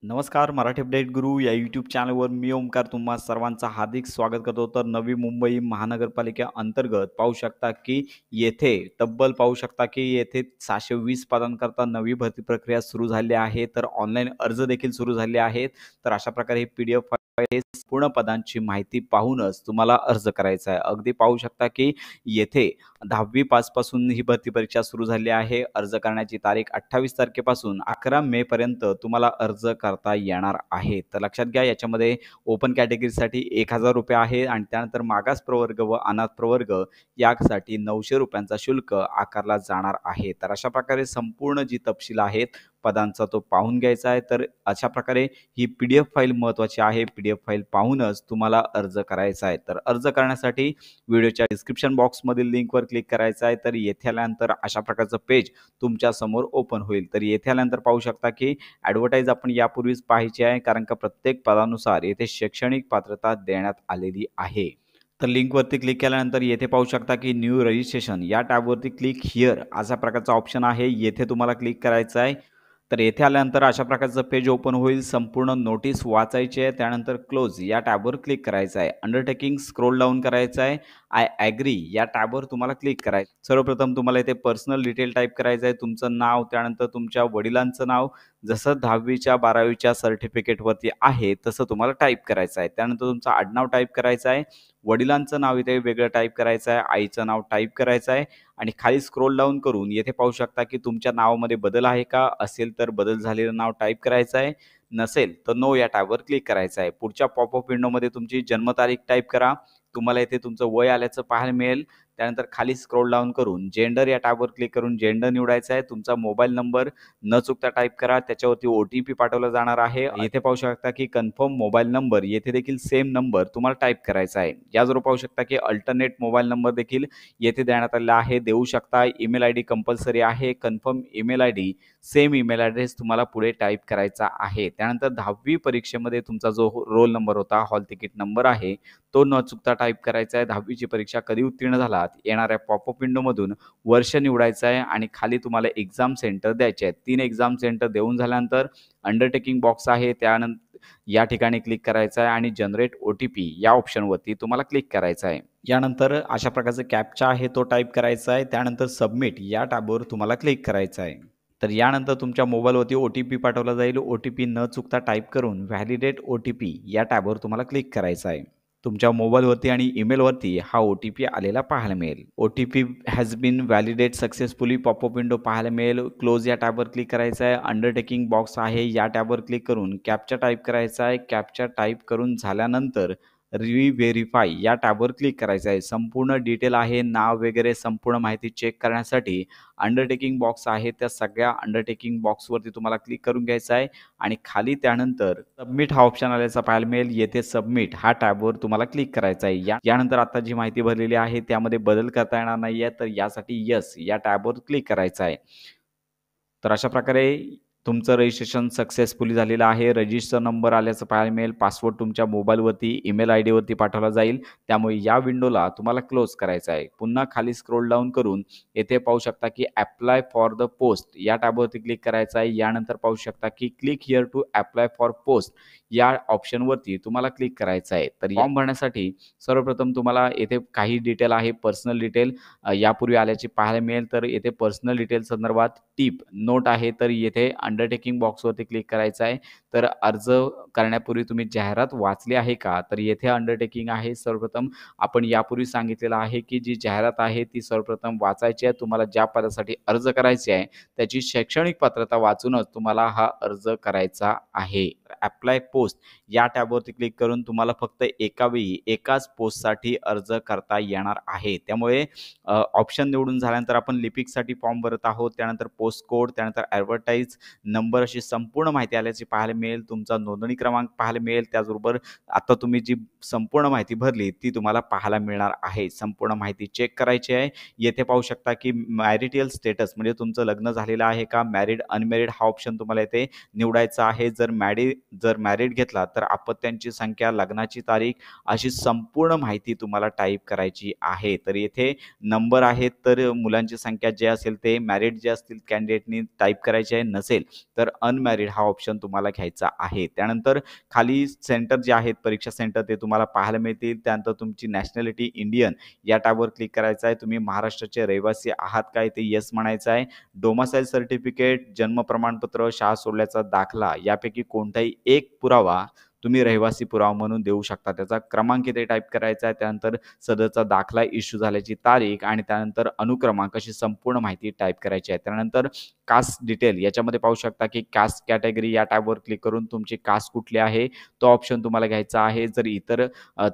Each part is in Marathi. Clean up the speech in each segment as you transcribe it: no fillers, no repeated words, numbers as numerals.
नमस्कार. मराठी अपडेट गुरु या यूट्यूब चॅनलवर मी ओमकार तुम्हा सर्वांचं हार्दिक स्वागत करतो. तर नवी मुंबई महानगरपालिकेअंतर्गत पाहू शकता की येथे पाहू शकता की येथे 620 पदांकरता नवी भरती प्रक्रिया सुरू झाली आहे. तर ऑनलाईन अर्ज देखील सुरू झाले आहेत. तर अशा प्रकारे ही PDF फाईल पूर्ण पदांची माहिती पाहूनच तुम्हाला अर्ज करायचा आहे. अगदी पाहू शकता की येथे 10वी पासून ही भरती परीक्षा सुरू झाली आहे. अर्ज करण्याची तारीख 28 तारखेपासून 11 मे पर्यंत तुम्हाला अर्ज करता येणार आहे. तर लक्षात घ्या, याच्यामध्ये ओपन कॅटेगरीसाठी ₹1000 आहे आणि त्यानंतर मागास प्रवर्ग व अनाथ प्रवर्ग यासाठी ₹900 शुल्क आकारला जाणार आहे. तर अशा प्रकारे संपूर्ण जी तपशील आहेत पदांचा तो पाहून घ्यायचा आहे. तर अशा प्रकारे ही PDF फाईल महत्त्वाची आहे. PDF फाईल पाहूनच तुम्हाला अर्ज करायचा आहे. तर अर्ज करण्यासाठी व्हिडिओच्या डिस्क्रिप्शन बॉक्समधील लिंकवर क्लिक करायचं आहे. तर येथे आल्यानंतर अशा प्रकारचं पेज तुमच्या समोर ओपन होईल. तर येथे आल्यानंतर पाहू शकता की ॲडव्हर्टाइज आपण यापूर्वीच पाहायची आहे, कारण का प्रत्येक पदानुसार येथे शैक्षणिक पात्रता देण्यात आलेली आहे. तर लिंकवरती क्लिक केल्यानंतर येथे पाहू शकता की न्यू रजिस्ट्रेशन या टॅबवरती क्लिक हिअर अशा प्रकारचा ऑप्शन आहे. येथे तुम्हाला क्लिक करायचं आहे. तर येथे आल्यानंतर अशा प्रकारचं पेज ओपन होईल. संपूर्ण नोटीस वाचायची आहे. त्यानंतर क्लोज या टॅबवर क्लिक करायचं आहे. अंडरटेकिंग स्क्रोल डाऊन करायचं आहे. आय ॲग्री या टॅबवर तुम्हाला क्लिक करायचं. सर्वप्रथम तुम्हाला इथे पर्सनल डिटेल टाईप करायचं आहे. तुमचं नाव, त्यानंतर तुमच्या वडिलांचं नाव, जसं 10वीच्या 12वीच्या सर्टिफिकेटवरती आहे तसं तुम्हाला टाईप करायचं आहे. त्यानंतर तुमचं आडनाव टाईप करायचं आहे. वडिलांचं नाव इथे वेगळं टाईप करायचं आहे. आईचं नाव टाईप करायचं आहे आणि खाली स्क्रोल डाऊन करून येथे पाहू शकता की तुमच्या नावामध्ये बदल आहे का? असेल तर बदल झालेलं नाव टाईप करायचं आहे. नसेल तर नो या टॅबवर क्लिक करायचं आहे. पुढच्या पॉपअप विंडोमध्ये तुमची जन्मतारीख टाईप करा. तुम्हाला इथे तुमचं वय आल्याचं पाहायला मिळेल. त्यानंतर खाली स्क्रोल डाऊन करून जेंडर या टॅबवर क्लिक करून जेंडर निवडायचा आहे. तुमचा मोबाईल नंबर न चुकता टाईप करा. त्याच्यावरती OTP पाठवला जाणार आहे. येथे पाहू शकता की कन्फर्म मोबाईल नंबर, येथे देखील सेम नंबर तुम्हाला टाईप करायचा आहे. याचबरोबर पाहू शकता की अल्टरनेट मोबाईल नंबर देखील येथे देण्यात आलेला आहे. देऊ शकता. ईमेल ID कंपल्सरी आहे. Confirm email ID, same email address तुम्हाला पुढे टाईप करायचा आहे. त्यानंतर 10वी परीक्षेमध्ये तुमचा जो रोल नंबर होता, हॉल तिकीट नंबर आहे, तो न चुकता टाईप करायचा आहे. 10वीची परीक्षा कधी उत्तीर्ण झालात येणाऱ्या पॉपअप विंडोमधून वर्ष निवडायचं आहे आणि खाली तुम्हाला एक्झाम सेंटर द्यायचे आहेत. 3 एक्झाम सेंटर देऊन झाल्यानंतर अंडरटेकिंग बॉक्स आहे, त्यानंतर या ठिकाणी क्लिक करायचं आहे आणि जनरेट OTP या ऑप्शनवरती तुम्हाला क्लिक करायचं आहे. यानंतर अशा प्रकारचा कॅप्चा आहे तो टाईप करायचा आहे. त्यानंतर सबमिट या टॅबवर तुम्हाला क्लिक करायचं आहे. तर यानंतर तुमच्या मोबाईलवरती OTP पाठवला जाईल. OTP न चुकता टाईप करून व्हॅलिडेट OTP या टॅबवर तुम्हाला क्लिक करायचं आहे. तुमच्या मोबाईलवरती आणि ईमेलवरती हा OTP आलेला पाहायला मिळेल. OTP has been validated successfully popup window पाहायला मिळेल. क्लोज या टॅबवर क्लिक करायचं आहे. अंडरटेकिंग बॉक्स आहे या टॅबवर क्लिक करून कॅप्चा टाईप करायचा आहे. कॅप्चा टाईप करून झाल्यानंतर व्हेरीफाय या टॅबवर क्लिक करायचं आहे. संपूर्ण डिटेल आहे, नाव वगैरे संपूर्ण माहिती चेक करण्यासाठी अंडरटेकिंग बॉक्स आहे, त्या सगळ्या अंडरटेकिंग बॉक्सवरती तुम्हाला क्लिक करून घ्यायचं आहे आणि खाली त्यानंतर सबमिट हा ऑप्शन आल्याचा पाहायला मिळेल. येथे सबमिट हा टॅबवर तुम्हाला क्लिक करायचा आहे. यानंतर आता जी माहिती भरलेली आहे त्यामध्ये बदल करता येणार नाही आहे, तर यासाठी येस या टॅबवर क्लिक करायचं आहे. तर अशा प्रकारे तुमचं रजिस्ट्रेशन सक्सेसफुली झालेलं आहे. रजिस्टर नंबर आल्याचं पाहायला मिळेल. पासवर्ड तुमच्या मोबाईलवरती, ईमेल IDवरती पाठवला जाईल. त्यामुळे या विंडोला तुम्हाला क्लोज करायचं आहे. पुन्हा खाली स्क्रोल डाऊन करून येथे पाहू शकता की अप्लाय फॉर द पोस्ट या टॅबवरती क्लिक करायचं आहे. यानंतर पाहू शकता की click here to apply for post या ऑप्शनवरती तुम्हाला क्लिक करायचं आहे. तर फॉर्म भरण्यासाठी सर्वप्रथम तुम्हाला येथे काही डिटेल आहे, पर्सनल डिटेल यापूर्वी आल्याची पाहायला मिळेल. तर येथे पर्सनल डिटेल संदर्भात टिप नोट आहे, तर येथे अंडरटेकिंग बॉक्सवरती क्लिक करायचं आहे. तर अर्ज करण्यापूर्वी तुम्ही जाहिरात वाचली आहे का? तर येथे अंडरटेकिंग आहे. सर्वप्रथम आपण यापूर्वी सांगितलेलं आहे की जी जाहिरात आहे ती सर्वप्रथम वाचायची आहे. तुम्हाला ज्या पदासाठी अर्ज करायचे आहे त्याची शैक्षणिक पात्रता वाचूनच तुम्हाला हा अर्ज करायचा आहे. अप्लाय पोस्ट या टॅबवरती क्लिक करून तुम्हाला फक्त एका वेळी एकाच पोस्टसाठी अर्ज करता येणार आहे. त्यामुळे ऑप्शन निवडून झाल्यानंतर आपण लिपिकसाठी फॉर्म भरत आहोत. त्यानंतर पोस्ट कोड, त्यानंतर ॲडव्हर्टाइज नंबर अशी संपूर्ण माहिती आल्याची पाहायला मिळेल. तुमचा नोंदणी क्रमांक पाहायला मिळेल. त्याचबरोबर आता तुम्ही जी संपूर्ण माहिती भरली ती तुम्हाला पाहायला मिळणार आहे. संपूर्ण माहिती चेक करायची आहे. येथे पाहू शकता की मॅरिटल स्टेटस म्हणजे तुमचं लग्न झालेलं आहे का, मॅरिड अनमॅरिड हा ऑप्शन तुम्हाला येथे निवडायचा आहे. जर मॅरिड घेतला तर अपत्यांची संख्या, लग्नाची तारीख अशी संपूर्ण माहिती तुम्हाला टाईप करायची आहे. तर येथे नंबर आहेत, तर मुलांची संख्या जे असेल ते, मॅरिड जे असतील कॅन्डिडेटनी टाईप करायची आहे, नसेल तर अनमॅरिड हा ऑप्शन तुम्हाला घ्यायचा आहे. त्यानंतर खाली सेंटर जे आहेत परीक्षा सेंटर ते तुम्हाला पाहायला मिळतील. त्यानंतर तुमची नॅशनॅलिटी इंडियन या टॅबवर क्लिक करायचं आहे. तुम्ही महाराष्ट्राचे रहिवासी आहात का ते येस म्हणायचं आहे. डोमिसाईल सर्टिफिकेट, जन्म प्रमाणपत्र, शाळा सोडल्याचा दाखला यापैकी कोणताही एक पुरावा तुम्ही रहिवासी पुरावा म्हणून देऊ शकता. त्याचा क्रमांक इथे टाईप करायचा आहे. त्यानंतर सदरचा दाखला इश्यू झाल्याची तारीख आणि त्यानंतर अनुक्रमांक अशी संपूर्ण माहिती टाईप करायची आहे. त्यानंतर कास्ट डिटेल याच्यामध्ये पाहू शकता की कास्ट कॅटेगरी या टॅबवर क्लिक करून तुमची कास्ट कुठली आहे तो ऑप्शन तुम्हाला घ्यायचा आहे. जर इतर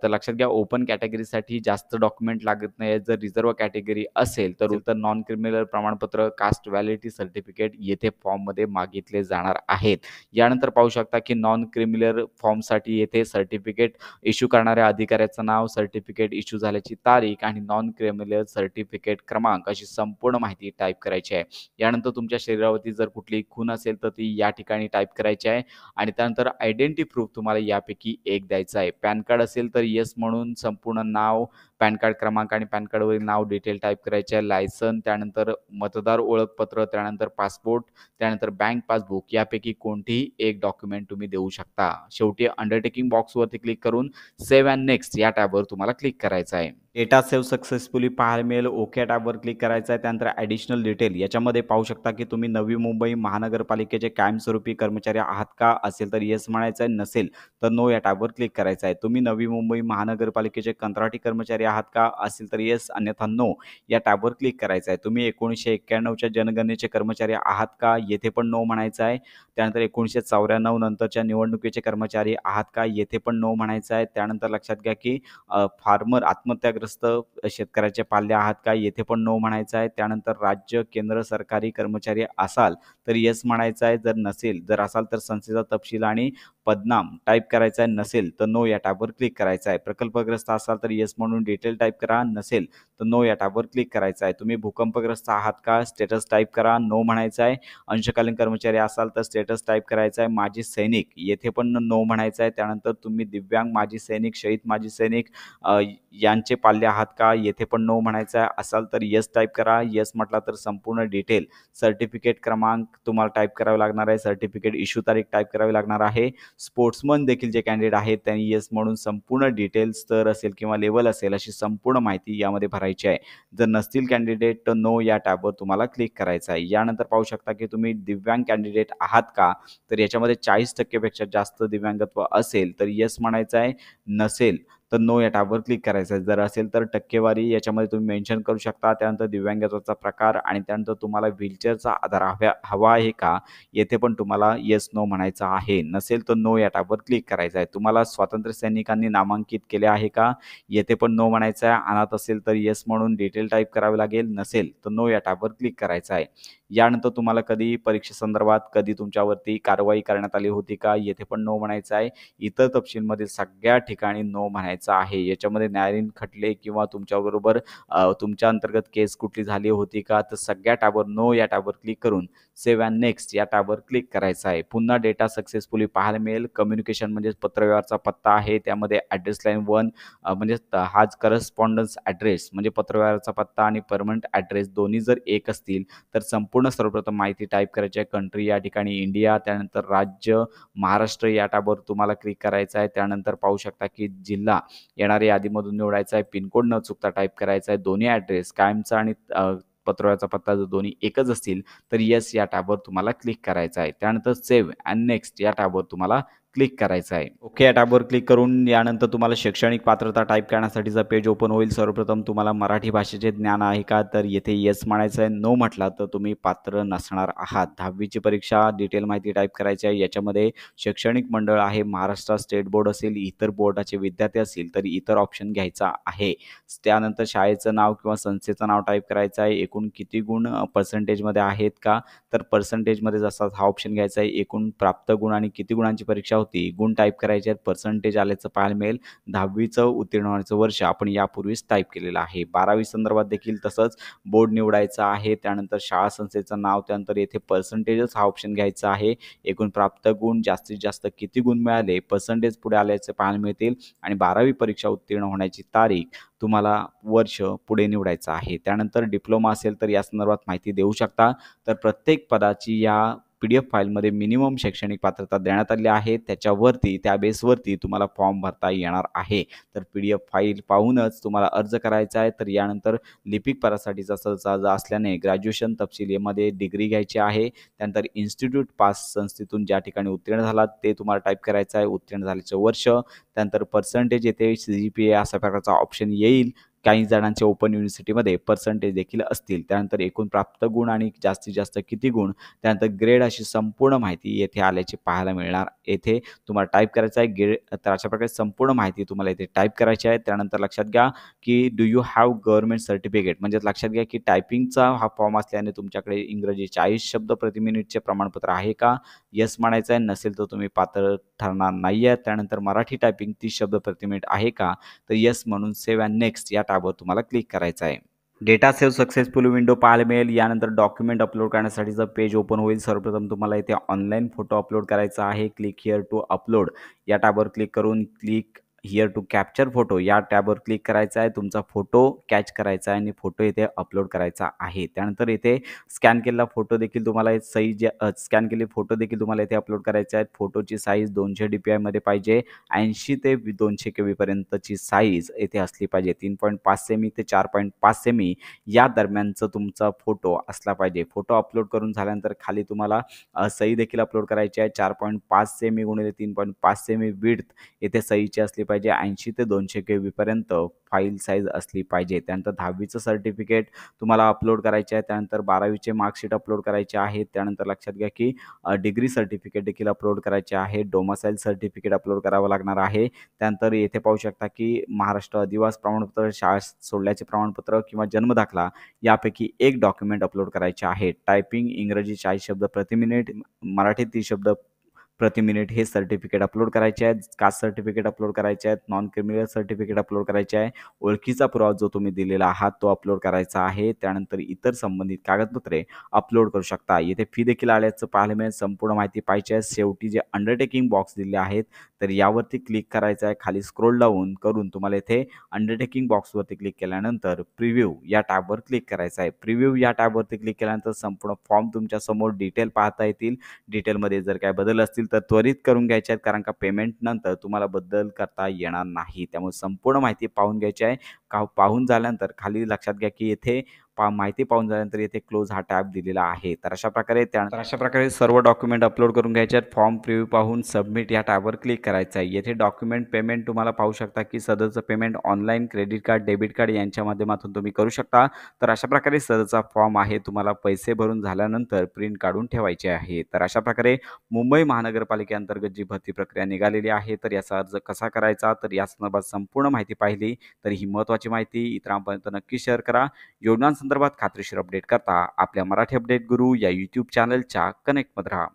तर लक्षात घ्या ओपन कॅटेगरीसाठी जास्त डॉक्युमेंट लागत नाही. जर रिझर्व्ह कॅटेगरी असेल तर नॉन क्रिमिनल प्रमाणपत्र, कास्ट व्हॅलिडिटी सर्टिफिकेट येथे फॉर्ममध्ये मागितले जाणार आहेत. यानंतर पाहू शकता की नॉन क्रिमिनल फॉर्मसाठी येथे सर्टिफिकेट इश्यू करणाऱ्या अधिकाऱ्याचं नाव, सर्टिफिकेट इश्यू झाल्याची तारीख आणि नॉन क्रिमिनल सर्टिफिकेट क्रमांक अशी संपूर्ण माहिती टाईप करायची आहे. यानंतर तुमच्या शरीरावरती जर कुठली खून असेल तर ती या ठिकाणी टाईप करायची आहे आणि त्यानंतर आयडेंटिटी प्रूफ तुम्हाला यापैकी एक द्यायचा आहे. पॅन कार्ड असेल तर येस म्हणून संपूर्ण नाव, पॅन कार्ड क्रमांक आणि पॅन कार्डवरील नाव डिटेल टाईप करायचे आहे. लायसन, त्यानंतर मतदार ओळखपत्र, त्यानंतर पासपोर्ट, त्यानंतर बँक पासबुक यापैकी कोणतेही एक डॉक्युमेंट तुम्ही देऊ शकता. शेवटी अंडरटेकिंग बॉक्सवरती क्लिक करून सेव्ह अँड नेक्स्ट या टॅबवर तुम्हाला क्लिक करायचं आहे. डेटा सेव्ह सक्सेसफुली पाहायला मिळेल. ओके टॅबवर क्लिक करायचं आहे. त्यानंतर ॲडिशनल डिटेल याच्यामध्ये पाहू शकता की तुम्ही नवी मुंबई महानगरपालिकेचे कायमस्वरूपी कर्मचारी आहात का? असेल तर येस म्हणायचं आहे, नसेल तर नो या टॅबवर क्लिक करायचं आहे. तुम्ही नवी मुंबई महानगरपालिकेचे कंत्राटी कर्मचारी आहात का? असेल तर येस, अन्यथा नो या टॅबवर क्लिक करायचं आहे. तुम्ही 1991च्या जनगणनेचे कर्मचारी आहात का? येथे पण नो म्हणायचं आहे. त्यानंतर 1994 नंतरच्या निवडणुकीचे कर्मचारी आहात का? येथे पण नो म्हणायचं आहे. त्यानंतर लक्षात घ्या की फार्मर आत्महत्याग्रस्त शेतकऱ्याचे पाल्य आहात का? येथे पण नो म्हणायचं आहे. त्यानंतर राज्य, केंद्र सरकारी कर्मचारी असाल तर येस म्हणायचं आहे. जर असाल तर संस्थेचा तपशील आणि पदनाम टाईप करायचा आहे. नसेल तर नो या टॅबवर क्लिक करायचं आहे. प्रकल्पग्रस्त असाल तर येस म्हणून डिटेल टाईप करा. नसेल तर नो या टॅबवर क्लिक करायचं आहे. तुम्ही भूकंपग्रस्त आहात का? स्टेटस टाईप करा. नो म्हणायचं आहे. अंशकालीन कर्मचारी असाल तर स्टेटस टाईप करायचा आहे. माजी सैनिक येथे पण नो म्हणायचं आहे. त्यानंतर तुम्ही दिव्यांग माजी सैनिक, शहीद माजी सैनिक यांचे पाल्य आहात का? येथे पण नो म्हणायचं आहे. असाल तर येस टाईप करा. येस म्हटला तर संपूर्ण डिटेल, सर्टिफिकेट क्रमांक तुम्हाला टाईप करावे लागणार आहे. सर्टिफिकेट इश्यू तारीख टाईप करावी लागणार आहे. स्पोर्ट्समन देखील जे कॅन्डिडेट आहेत त्यांनी येस म्हणून संपूर्ण डिटेल्स स्तर असेल किंवा लेवल असेल अशी संपूर्ण माहिती यामध्ये भरायची आहे. जर नसतील कॅन्डिडेट तर नो या टॅबवर तुम्हाला क्लिक करायचं आहे. यानंतर पाहू शकता की तुम्ही दिव्यांग कॅन्डिडेट आहात का? तर याच्यामध्ये 40% पेक्षा जास्त दिव्यांगत्व असेल तर येस म्हणायचं आहे. नसेल तर नो या टॅबवर क्लिक करायचं आहे. जर असेल तर टक्केवारी याच्यामध्ये तुम्ही मेन्शन करू शकता. त्यानंतर दिव्यांगत्वाचा प्रकार आणि त्यानंतर तुम्हाला व्हीलचेअरचा आधार हवा आहे का? येथे पण तुम्हाला येस नो म्हणायचं आहे. नसेल तर नो या टॅबवर क्लिक करायचं आहे. तुम्हाला स्वातंत्र्य सैनिकांनी नामांकित केले आहे का? येथे पण नो म्हणायचं आहे. अनाथ असेल तर येस म्हणून डिटेल टाईप करावे लागेल. नसेल तर नो या टॅबवर क्लिक करायचं आहे. यानंतर तुम्हाला कधी परीक्षेसंदर्भात कधी तुमच्यावरती कारवाई करण्यात आली होती का? येथे पण नो म्हणायचं आहे. इतर तपशीलमधील सगळ्या ठिकाणी नो म्हणायचं आहे. याच्यामध्ये न्यायालयीन खटले किंवा तुमच्याबरोबर तुमच्या अंतर्गत केस कुठली झाली होती का? तर सगळ्या टॅबवर नो या टॅबवर क्लिक करून सेव्ह अँड नेक्स्ट या टॅबवर क्लिक करायचं आहे. पुन्हा डेटा सक्सेसफुली पाहायला मिळेल. कम्युनिकेशन म्हणजे पत्रव्यवहारचा पत्ता आहे. त्यामध्ये ॲड्रेस लाईन 1 म्हणजे हाच करस्पॉन्डन्स ॲड्रेस म्हणजे पत्रव्यवहाराचा पत्ता आणि परमनंट ॲड्रेस दोन्ही जर एक असतील तर संपूर्ण सर्वप्रथम माहिती टाईप करायची आहे. कंट्री या ठिकाणी इंडिया, त्यानंतर राज्य महाराष्ट्र या टॅबवर तुम्हाला क्लिक करायचं आहे. त्यानंतर पाहू शकता की जिल्हा येणाऱ्या यादीमधून निवडायचा आहे. पिनकोड न चुकता टाईप करायचा आहे. दोन्ही ॲड्रेस कायमचा आणि पत्रव्यवहाराचा पत्ता जर दोन्ही एकच असतील तर येस या टॅबवर तुम्हाला क्लिक करायचं आहे. त्यानंतर सेव्ह अँड नेक्स्ट या टॅबवर तुम्हाला क्लिक करायचं आहे. ओके या टॅबवर क्लिक करून यानंतर तुम्हाला शैक्षणिक पात्रता टाईप करण्यासाठीचा पेज ओपन होईल. सर्वप्रथम तुम्हाला मराठी भाषेचे ज्ञान आहे का? तर येथे येस म्हणायचं आहे. नो म्हटला तर तुम्ही पात्र नसणार आहात. 10वीची परीक्षा डिटेल माहिती टाईप करायची आहे. याच्यामध्ये शैक्षणिक मंडळ आहे. महाराष्ट्र स्टेट बोर्ड असेल, इतर बोर्डाचे विद्यार्थी असतील तर इतर ऑप्शन घ्यायचा आहे. त्यानंतर शाळेचं नाव किंवा संस्थेचं नाव टाईप करायचं आहे. एकूण किती गुण पर्सेंटेजमध्ये आहेत का? तर पर्सेंटेजमध्ये जसा हा ऑप्शन घ्यायचा आहे. एकूण प्राप्त गुण आणि किती गुणांची परीक्षा होती होती. गुण टाईप करायचे आहेत. पर्सेंटेज आल्याचं पाहायला मिळेल. 10वीचं उत्तीर्ण होण्याचं वर्ष आपण यापूर्वीच टाईप केलेलं आहे. 12वी संदर्भात देखील तसंच बोर्ड निवडायचं आहे. त्यानंतर शाळा संस्थेचं नाव, त्यानंतर येथे पर्सेंटेजच हा ऑप्शन घ्यायचा आहे. एकूण प्राप्त गुण, जास्तीत जास्त किती गुण मिळाले, पर्सेंटेज पुढे आल्याचे पाहायला मिळतील आणि 12वी परीक्षा उत्तीर्ण होण्याची तारीख, तुम्हाला वर्ष पुढे निवडायचं आहे. त्यानंतर डिप्लोमा असेल तर या संदर्भात माहिती देऊ शकता. तर प्रत्येक पदाची या PDF फाईलमध्ये मिनिमम शैक्षणिक पात्रता देण्यात आली आहे. त्याच्यावरती त्या बेसवरती तुम्हाला फॉर्म भरता येणार आहे. तर PDF फाईल पाहूनच तुम्हाला अर्ज करायचा आहे. तर यानंतर लिपिक पदासाठीचा अर्ज असल्याने ग्रॅज्युएशन तपशील यामध्ये डिग्री घ्यायची आहे. त्यानंतर इन्स्टिट्यूट पास संस्थेतून ज्या ठिकाणी उत्तीर्ण झालात ते तुम्हाला टाईप करायचं आहे. उत्तीर्ण झाल्याचं वर्ष, त्यानंतर पर्सेंटेज येथे CGPA अशा प्रकारचा ऑप्शन येईल. काही जणांचे ओपन युनिव्हर्सिटीमध्ये पर्सेंटेज देखील असतील. त्यानंतर एकूण प्राप्त गुण आणि जास्तीत जास्त किती गुण, त्यानंतर ग्रेड अशी संपूर्ण माहिती येथे आल्याची पाहायला मिळणार. येथे तुम्हाला टाईप करायचं आहे ग्रेड. तर अशा प्रकारे संपूर्ण माहिती तुम्हाला इथे टाईप करायची आहे. त्यानंतर लक्षात घ्या की do you have government certificate, म्हणजे लक्षात घ्या की टायपिंगचा हा फॉर्म असल्याने तुमच्याकडे इंग्रजी 40 शब्द प्रति मिनिटचे प्रमाणपत्र आहे का? येस म्हणायचं आहे. नसेल तर तुम्ही पात्र ठरणार नाही आहे. त्यानंतर मराठी टायपिंग 30 शब्द प्रति मिनिट आहे का? तर येस म्हणून सेव्ह अँड नेक्स्ट या टॅबवर तुम्हाला क्लिक करायचं आहे. डेटा सेव्ह सक्सेसफुल विंडो पाहायला मिळेल. यानंतर डॉक्युमेंट अपलोड करण्यासाठीचं पेज ओपन होईल. सर्वप्रथम तुम्हाला इथे ऑनलाईन फोटो अपलोड करायचा आहे. क्लिक हिअर टू अपलोड या टॅबवर क्लिक करून click here to capture photo या टॅबवर क्लिक करायचा आहे. तुमचा फोटो कॅच करायचा आहे आणि फोटो इथे अपलोड करायचा आहे. त्यानंतर इथे स्कॅन केलेला फोटो देखील तुम्हाला सही जे स्कॅन केलेले फोटो देखील तुम्हाला इथे अपलोड करायचे आहेत. फोटोची साईज 200 DPI मध्ये पाहिजे. 80 ते 200 KB पर्यंतची साईज येथे असली पाहिजे. 3.5 सेमी ते 4.5 सेमी या दरम्यानचा तुमचा फोटो असला पाहिजे. फोटो अपलोड करून झाल्यानंतर खाली तुम्हाला सही देखील अपलोड करायची आहे. 4.5 सेमी गुणिले 3.5 सेमी विड्थ येथे सहीची असली पाहिजे. 80 ते 200 KB पर्यंत फाईल साईज असली पाहिजे. त्यानंतर 10वीचं सर्टिफिकेट तुम्हाला अपलोड करायचे आहे. त्यानंतर 12वीचे मार्कशीट अपलोड करायचे आहे. त्यानंतर लक्षात घ्या की डिग्री सर्टिफिकेट देखील अपलोड करायचे आहे. डोमासाईल सर्टिफिकेट अपलोड करावं लागणार आहे. त्यानंतर येथे पाहू शकता की महाराष्ट्र अधिवास प्रमाणपत्र, शाळा सोडल्याचे प्रमाणपत्र किंवा जन्मदाखला यापैकी एक डॉक्युमेंट अपलोड करायचे आहे. टायपिंग इंग्रजी 40 शब्द प्रति मिनिट, मराठी 30 शब्द प्रति मिनिट हे सर्टिफिकेट अपलोड करायचे आहेत. कास्ट सर्टिफिकेट अपलोड करायचे आहेत. नॉन क्रिमिनल सर्टिफिकेट अपलोड करायचे आहे. ओळखीचा पुरावा जो तुम्ही दिलेला आहात तो अपलोड करायचा आहे. त्यानंतर इतर संबंधित कागदपत्रे अपलोड करू शकता. येथे फी देखील आल्याचं पाहायला मिळेल. संपूर्ण माहिती पाहिजे आहे. शेवटी जे अंडरटेकिंग बॉक्स दिले आहेत तर यावरती क्लिक करायचं आहे. खाली स्क्रोल डाऊन करून तुम्हाला इथे अंडरटेकिंग बॉक्सवरती क्लिक केल्यानंतर प्रिव्ह्यू या टॅबवर क्लिक करायचं आहे. प्रिव्ह्यू या टॅबवरती क्लिक केल्यानंतर संपूर्ण फॉर्म तुमच्या समोर डिटेल पाहता येतील. डिटेलमध्ये जर काय बदल असतील तर त्वरित करून घ्यायचे आहेत, कारण का पेमेंट नंतर तुम्हाला बदल करता येणार नाही. त्यामुळे संपूर्ण माहिती पाहून घ्यायची आहे. पाहून झाल्यानंतर खाली लक्षात घ्या की येथे माहिती पाहून झाल्यानंतर येथे क्लोज हा टॅब दिलेला आहे. तर अशा प्रकारे सर्व डॉक्युमेंट अपलोड करून घ्यायचे आहेत. फॉर्म प्रिव्ह्यू पाहून सबमिट या टॅबवर क्लिक करायचं आहे. येथे डॉक्युमेंट पेमेंट तुम्हाला पाहू शकता की सदरचं payment online credit card, debit card यांच्या माध्यमातून तुम्ही करू शकता. तर अशा प्रकारे सदरचा फॉर्म आहे तुम्हाला पैसे भरून झाल्यानंतर प्रिंट काढून ठेवायचे आहे. तर अशा प्रकारे मुंबई महानगरपालिकेअंतर्गत जी भरती प्रक्रिया निघालेली आहे तर याचा अर्ज कसा करायचा, तर या संदर्भात संपूर्ण माहिती पाहिली तर ही महत्त्वाची माहिती इतरांपर्यंत नक्की शेअर करा. योजनांसंदर्भात खात्रीशीर अपडेट करता आपल्या मराठी अपडेट गुरु या YouTube चॅनलच्या कनेक्टमध्ये राहा.